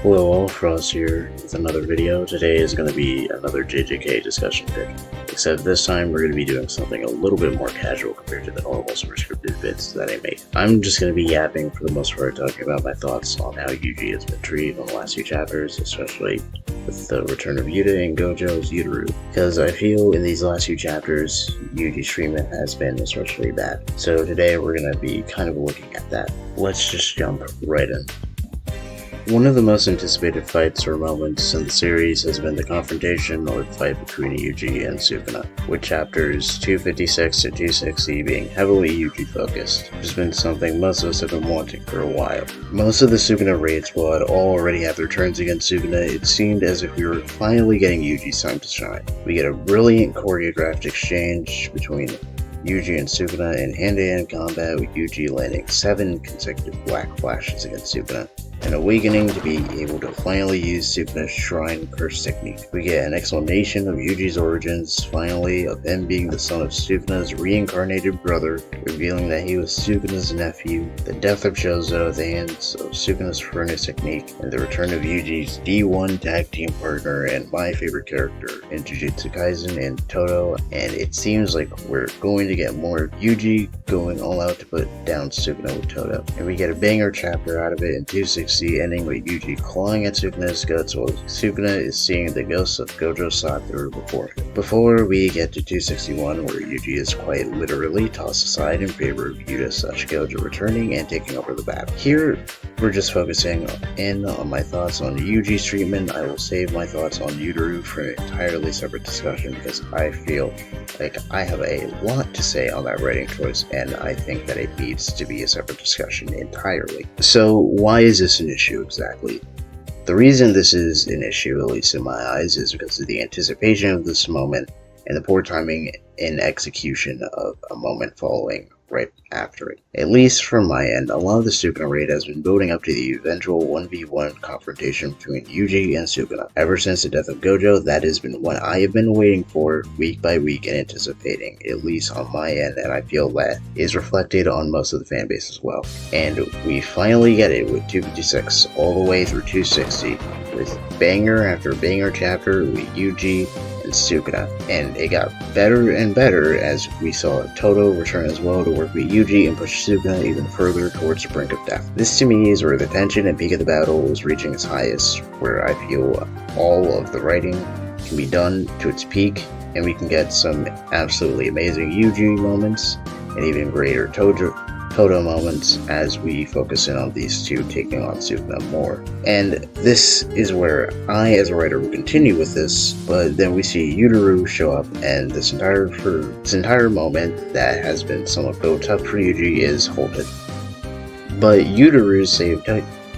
Hello all, Frost here with another video. Today is going to be another JJK discussion pick, except this time we're going to be doing something a little bit more casual compared to the normal scripted vids that I make. I'm just going to be yapping for the most part, talking about my thoughts on how Yuji has been treated in the last few chapters, especially with the return of Yuta and Gojo's Yutaru, because I feel in these last few chapters, Yuji's treatment has been especially bad. So today we're going to be kind of looking at that. Let's just jump right in. One of the most anticipated fights or moments in the series has been the confrontation or fight between Yuji and Sukuna, with chapters 256 to 260 being heavily Yuji focused, which has been something most of us have been wanting for a while. Most of the Sukuna raid squad already have their turns against Sukuna. It seemed as if we were finally getting Yuji's time to shine. We get a brilliant choreographed exchange between Yuji and Sukuna in hand-to-hand combat, with Yuji landing 7 consecutive black flashes against Sukuna, and awakening to be able to finally use Sukuna's Shrine Curse technique. We get an explanation of Yuji's origins, finally, of him being the son of Sukuna's reincarnated brother, revealing that he was Sukuna's nephew, the death of Chozo at the hands of Sukuna's Furnace technique, and the return of Yuji's D1 tag team partner and my favorite character in Jujutsu Kaisen and Todo, and it seems like we're going to get more Yuji going all out to put down Sukuna with Todo. And we get a banger chapter out of it in 260, ending with Yuji clawing at Sukuna's guts while Sukuna is seeing the ghosts of Gojo Satoru before we get to 261, where Yuji is quite literally tossed aside in favor of Yuta/Gojo returning and taking over the battle. Here, we're just focusing in on my thoughts on Yuji's treatment. I will save my thoughts on Yutaru for an entirely separate discussion, because I feel like I have a lot to say on that writing choice, and I think that it needs to be a separate discussion entirely. So why is this an issue exactly? The reason this is an issue, at least in my eyes, is because of the anticipation of this moment and the poor timing in execution of a moment following right after it. At least from my end, a lot of the Sukuna raid has been building up to the eventual 1v1 confrontation between Yuji and Sukuna. Ever since the death of Gojo, that has been what I have been waiting for week by week and anticipating, at least on my end, and I feel that is reflected on most of the fan base as well. And we finally get it with 256 all the way through 260, with banger after banger chapter with Yuji and Sukuna, and it got better and better as we saw Todo return as well to work with Yuji and push Sukuna even further towards the brink of death. This to me is where the tension and peak of the battle was reaching its highest, where I feel all of the writing can be done to its peak, and we can get some absolutely amazing Yuji moments and even greater Todo moments as we focus in on these two taking on Sukuna more. And this is where I, as a writer, will continue with this, but then we see Yutaru show up, and this entire moment that has been somewhat built up for Yuji is halted. But Yutaru saved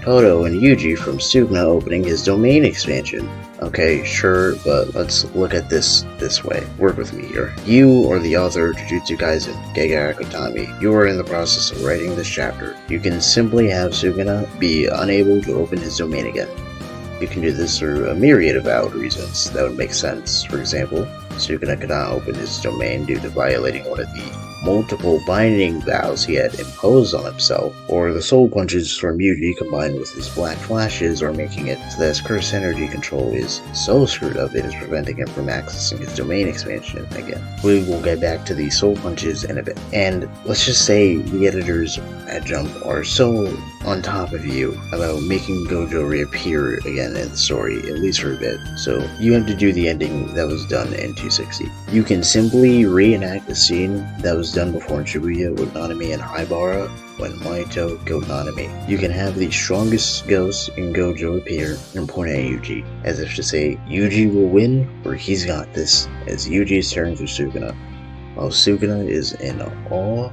Todo and Yuji from Sukuna opening his domain expansion. Okay, sure, but let's look at this way. Work with me here. You are the author of Jujutsu Kaisen, Gege Akutami. You are in the process of writing this chapter. You can simply have Sukuna be unable to open his domain again. You can do this through a myriad of valid reasons that would make sense. For example, Sukuna could not open his domain due to violating one of the multiple binding vows he had imposed on himself, or the soul punches from Yuji combined with his black flashes are making it so that his curse energy control is so screwed up it is preventing him from accessing his domain expansion again. We will get back to the soul punches in a bit. And let's just say the editors at Jump are so on top of you about making Gojo reappear again in the story, at least for a bit. So you have to do the ending that was done in 260. You can simply reenact the scene that was done before in Shibuya with Nanami and Nobara when Mahito killed Nanami. You can have the strongest ghost in Gojo appear and point at Yuji, as if to say Yuji will win or he's got this, as Yuji is tearing through Sukuna, while Sukuna is in awe,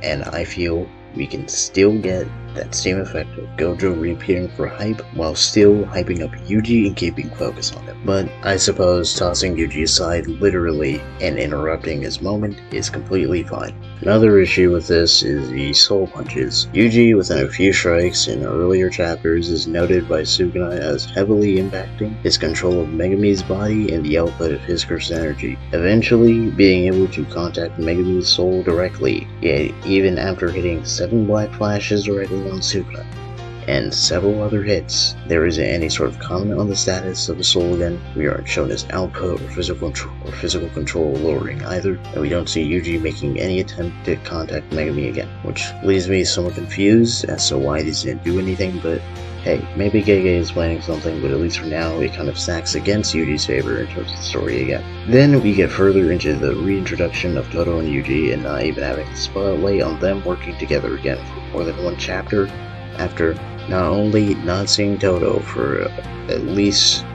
and I feel we can still get that same effect of Gojo reappearing for hype while still hyping up Yuji and keeping focus on him. But I suppose tossing Yuji aside literally and interrupting his moment is completely fine. Another issue with this is the soul punches. Yuji, within a few strikes in earlier chapters, is noted by Sukuna as heavily impacting his control of Megumi's body and the output of his curse energy, eventually being able to contact Megumi's soul directly, yet even after hitting 7 black flashes directly on Sukuna. and several other hits. There isn't any sort of comment on the status of the soul again. We aren't shown his output or physical control lowering either, and we don't see Yuji making any attempt to contact Megami again, which leaves me somewhat confused as to why these didn't do anything, but hey, maybe Gege is planning something, but at least for now, it kind of stacks against Yuji's favor in terms of the story again. Then we get further into the reintroduction of Todo and Yuji, and not even having the spotlight on them working together again for more than one chapter, after not only not seeing Todo for at least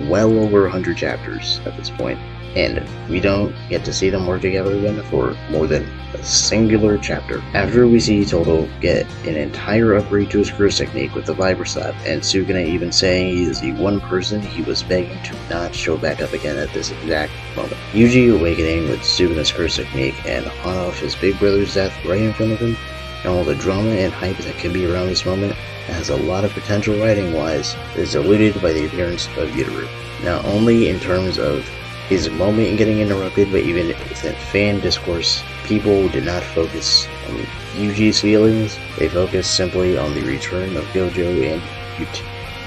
well over 100 chapters at this point, and we don't get to see them work together again for more than a singular chapter. After we see Todo get an entire upgrade to his curse technique with the Vibra Slap, and Sukuna even saying he is the one person he was begging to not show back up again at this exact moment. Yuji awakening with Sukuna's curse technique and on off his big brother's death right in front of him, and all the drama and hype that can be around this moment has a lot of potential writing wise is diluted by the appearance of Yutaru. Not only in terms of his moment getting interrupted, but even within fan discourse, people did not focus on Yuji's feelings. They focused simply on the return of Gojo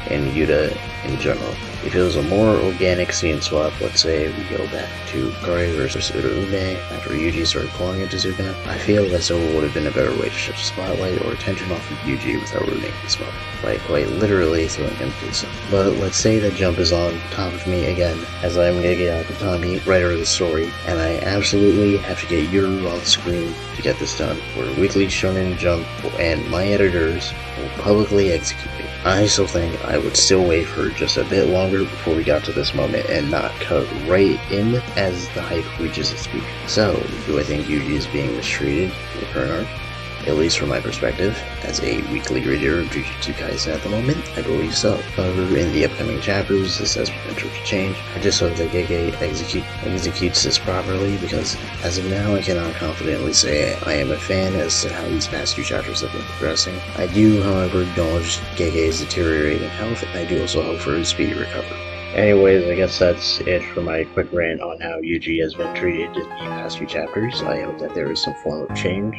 and Yuta in general. It feels a more organic scene swap. Let's say we go back to Kare versus Uraume after Yuji started calling into Sukuna. I feel as though it would have been a better way to shift the spotlight or attention off of Yuji without ruining this moment, by quite literally throwing him to the sun. But let's say the jump is on top of me again, as I'm Gege Akutami, writer of the story, and I absolutely have to get Yutaru on the screen to get this done, where Weekly Shonen Jump and my editors will publicly execute me. I still think I would still wait for just a bit longer before we got to this moment and not cut right in as the hype reaches its peak. So, do I think Yuji is being mistreated in the current arc? At least from my perspective, as a weekly reader of Jujutsu Kaisen at the moment, I believe so. However, in the upcoming chapters, this has potential to change. I just hope that Gege executes this properly, because as of now, I cannot confidently say I am a fan as to how these past two chapters have been progressing. I do, however, acknowledge Gege's deteriorating health, and I do also hope for his speedy recovery. Anyways, I guess that's it for my quick rant on how Yuji has been treated in the past few chapters. I hope that there is some form of change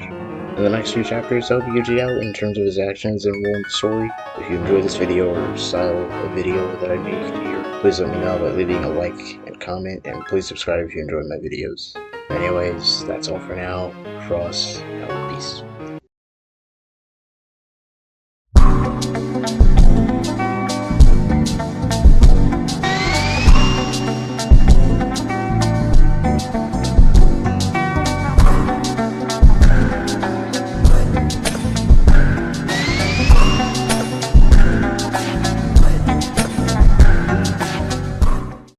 in the next few chapters to help Yuji out in terms of his actions and role in the story. If you enjoyed this video or style of video that I make here, please let me know by leaving a like and comment, and please subscribe if you enjoy my videos. Anyways, that's all for now. Frost, out, peace.